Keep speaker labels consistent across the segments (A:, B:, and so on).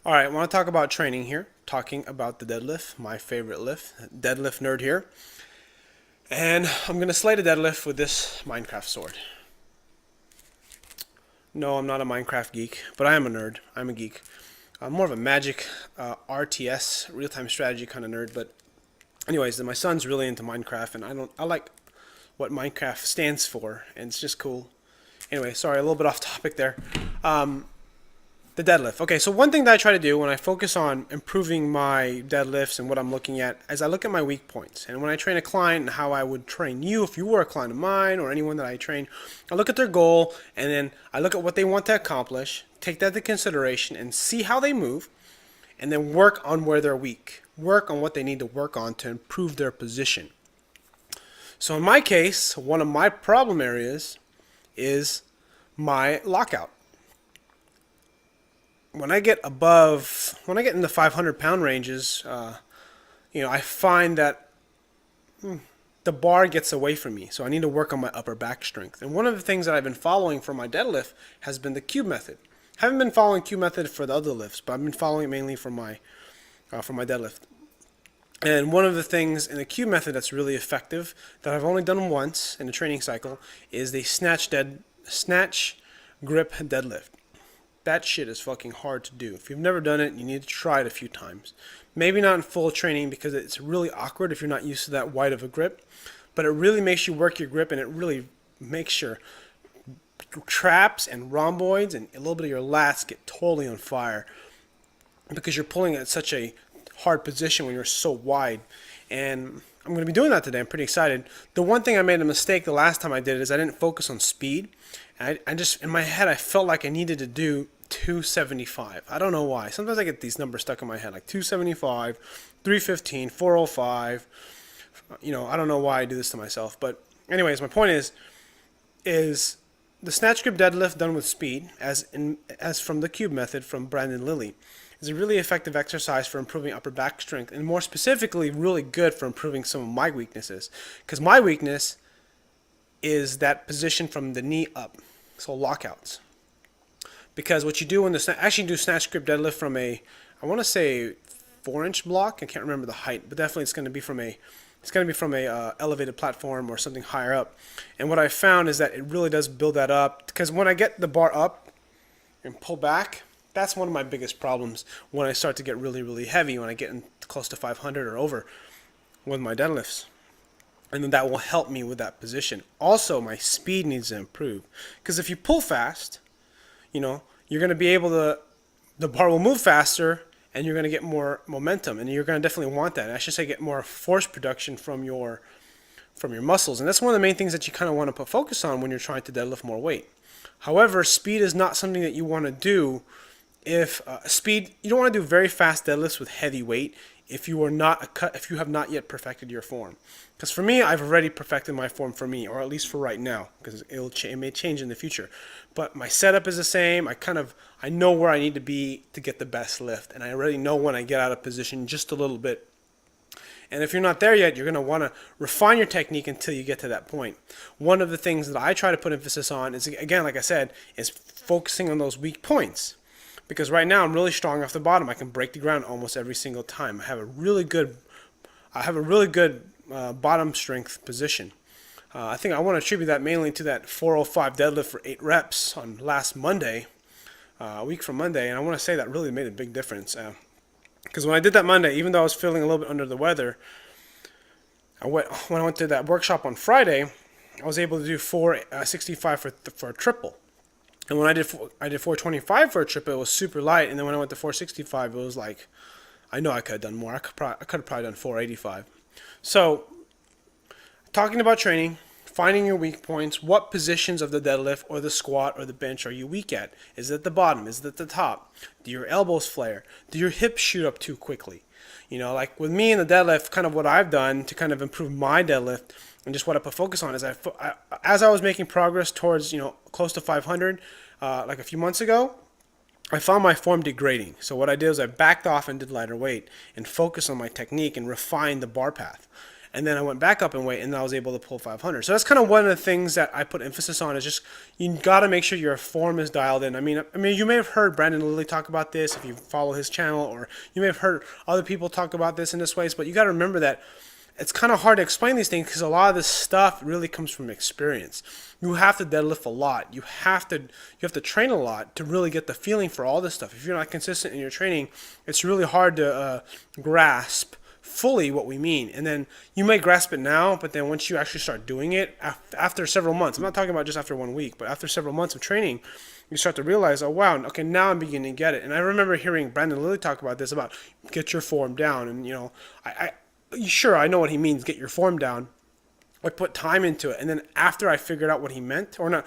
A: All right, I want to talk about training here, talking about the deadlift, my favorite lift, deadlift nerd here. And I'm going to slay the deadlift with this Minecraft sword. No, I'm not a Minecraft geek, but I am a nerd. I'm a geek. I'm more of a magic, RTS, real-time strategy kind of nerd. But anyways, my son's really into Minecraft, and I like what Minecraft stands for, and it's just cool. Anyway, sorry, a little bit off topic there. The deadlift. Okay, so one thing that I try to do when I focus on improving my deadlifts and what I'm looking at is I look at my weak points. And when I train a client and how I would train you if you were a client of mine or anyone that I train, I look at their goal and then I look at what they want to accomplish, take that into consideration and see how they move and then work on where they're weak. Work on what they need to work on to improve their position. So in my case, one of my problem areas is my lockout. When I get in the 500-pound ranges, I find that the bar gets away from me. So I need to work on my upper back strength. And one of the things that I've been following for my deadlift has been the cube method. I haven't been following cube method for the other lifts, but I've been following it mainly for my deadlift. And one of the things in the cube method that's really effective that I've only done once in a training cycle is the snatch grip deadlift. That shit is fucking hard to do. If you've never done it, you need to try it a few times. Maybe not in full training because it's really awkward if you're not used to that wide of a grip, but it really makes you work your grip and it really makes your traps and rhomboids and a little bit of your lats get totally on fire because you're pulling at such a hard position when you're so wide. And I'm going to be doing that today. I'm pretty excited. The one thing I made a mistake the last time I did it is I didn't focus on speed. I just, in my head, I felt like I needed to do 275. I don't know why. Sometimes I get these numbers stuck in my head, like 275, 315, 405. I don't know why I do this to myself. But anyways, my point is the snatch grip deadlift done with speed, as from the cube method from Brandon Lilly, is a really effective exercise for improving upper back strength, and more specifically, really good for improving some of my weaknesses. Because my weakness is that position from the knee up, so lockouts. Because what you do when actually do snatch grip deadlift from I want to say 4-inch block. I can't remember the height, but definitely it's going to be from a elevated platform or something higher up. And what I found is that it really does build that up. Because when I get the bar up and pull back, that's one of my biggest problems when I start to get really, really heavy, when I get in close to 500 or over with my deadlifts. And then that will help me with that position. Also, my speed needs to improve. Because if you pull fast, you're going to be able to, the bar will move faster and you're going to get more momentum. And you're going to definitely want that. And I should say get more force production from your muscles. And that's one of the main things that you kind of want to put focus on when you're trying to deadlift more weight. However, speed is not something that you want to do if you don't want to do very fast deadlifts with heavy weight if you have not yet perfected your form. Because for me, I've already perfected my form for me, or at least for right now, because it may change in the future. But my setup is the same. I know where I need to be to get the best lift, and I already know when I get out of position just a little bit. And if you're not there yet, you're going to want to refine your technique until you get to that point. One of the things that I try to put emphasis on is, again, like I said, is focusing on those weak points. Because right now I'm really strong off the bottom. I can break the ground almost every single time. I have a really good bottom strength position. I think I want to attribute that mainly to that 405 deadlift for 8 reps on last Monday, a week from Monday, and I want to say that really made a big difference. Because when I did that Monday, even though I was feeling a little bit under the weather, when I went to that workshop on Friday, I was able to do 465 for a triple. And when I did 425 for a triple, it was super light. And then when I went to 465, it was like, I know I could have done more. I could have probably done 485. So, talking about training, finding your weak points, what positions of the deadlift or the squat or the bench are you weak at? Is it at the bottom? Is it at the top? Do your elbows flare? Do your hips shoot up too quickly? Like with me in the deadlift, kind of what I've done to kind of improve my deadlift and just what I put focus on is as I was making progress towards, close to 500, like a few months ago, I found my form degrading. So what I did was I backed off and did lighter weight and focused on my technique and refined the bar path. and then I went back up in weight, and then I was able to pull 500. So that's kind of one of the things that I put emphasis on, is just you got to make sure your form is dialed in. I mean, you may have heard Brandon Lilly talk about this if you follow his channel, or you may have heard other people talk about this in this ways, but you got to remember that it's kind of hard to explain these things because a lot of this stuff really comes from experience. You have to deadlift a lot. You have to train a lot to really get the feeling for all this stuff. If you're not consistent in your training, it's really hard to grasp fully what we mean. And then you may grasp it now, but then once you actually start doing it after several months, I'm not talking about just after 1 week, but after several months of training, you start to realize, oh wow, okay, now I'm beginning to get it. And I remember hearing Brandon Lilly talk about this, about get your form down. And sure, I know what he means, get your form down. I put time into it, and then after I figured out what he meant, or not,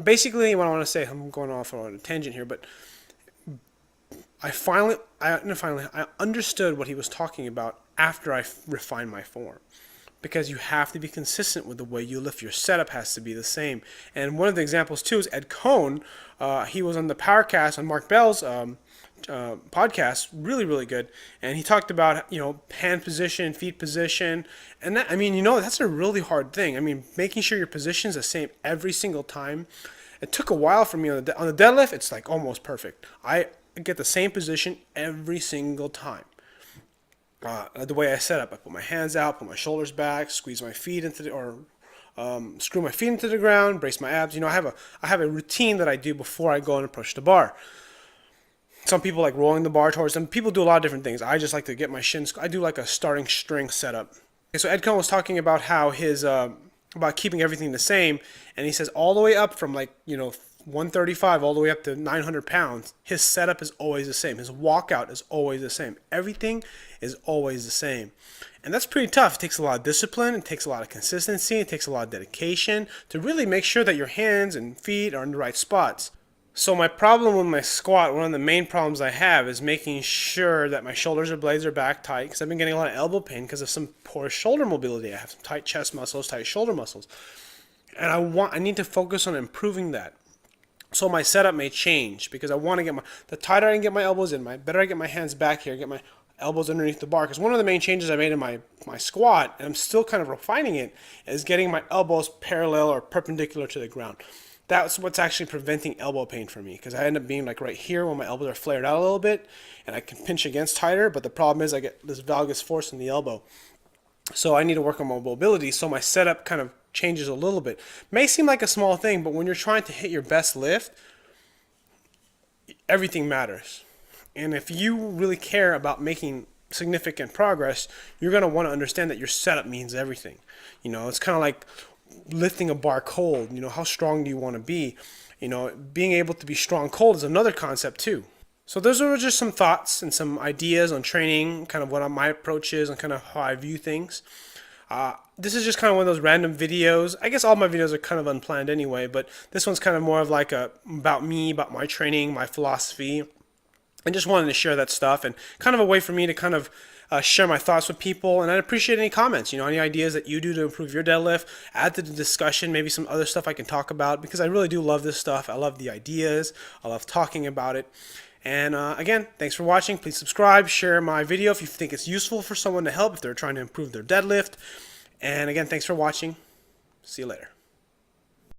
A: basically what I want to say, I'm going off on a tangent here, but I understood what he was talking about after I refined my form. Because you have to be consistent with the way you lift. Your setup has to be the same. And one of the examples too is Ed Cohn. He was on the Powercast on Mark Bell's podcast, really good, and he talked about hand position, feet position, and that, that's a really hard thing. I mean, making sure your position is the same every single time. It took a while for me on the deadlift. It's like almost perfect. I get the same position every single time. The way I set up, I put my hands out, put my shoulders back, squeeze my feet into screw my feet into the ground, brace my abs. I have a routine that I do before I go in and push the bar. Some people like rolling the bar towards them. People do a lot of different things. I just like to get my shins. I do like a starting strength setup. Okay, so Ed Cohn was talking about how about keeping everything the same, and he says all the way up from 135 all the way up to 900 pounds, his setup is always the same. His walkout is always the same. Everything is always the same. And that's pretty tough. It takes a lot of discipline. It takes a lot of consistency. It takes a lot of dedication to really make sure that your hands and feet are in the right spots. So my problem with my squat, one of the main problems I have, is making sure that my shoulders or blades are back tight, because I've been getting a lot of elbow pain because of some poor shoulder mobility. I have some tight chest muscles, tight shoulder muscles. And I need to focus on improving that. So my setup may change, because I want to get the tighter I can get my elbows in, better I get my hands back here, get my elbows underneath the bar. Because one of the main changes I made in my squat, and I'm still kind of refining it, is getting my elbows parallel or perpendicular to the ground. That's what's actually preventing elbow pain for me, because I end up being like right here when my elbows are flared out a little bit, and I can pinch against tighter, but the problem is I get this valgus force in the elbow. So I need to work on my mobility, so my setup kind of changes a little bit. May seem like a small thing, but when you're trying to hit your best lift, everything matters. And if you really care about making significant progress, you're going to want to understand that your setup means everything. It's kind of like lifting a bar cold. How strong do you want to be? Being able to be strong cold is another concept too. So those are just some thoughts and some ideas on training, kind of what my approach is and kind of how I view things. This is just kind of one of those random videos. I guess all my videos are kind of unplanned anyway, but this one's kind of more of like about me, about my training, my philosophy. I just wanted to share that stuff, and kind of a way for me to kind of share my thoughts with people. And I'd appreciate any comments, any ideas that you do to improve your deadlift, add to the discussion, maybe some other stuff I can talk about, because I really do love this stuff. I love the ideas. I love talking about it. And again, thanks for watching. Please subscribe, share my video if you think it's useful for someone to help if they're trying to improve their deadlift. And again, thanks for watching. See you later.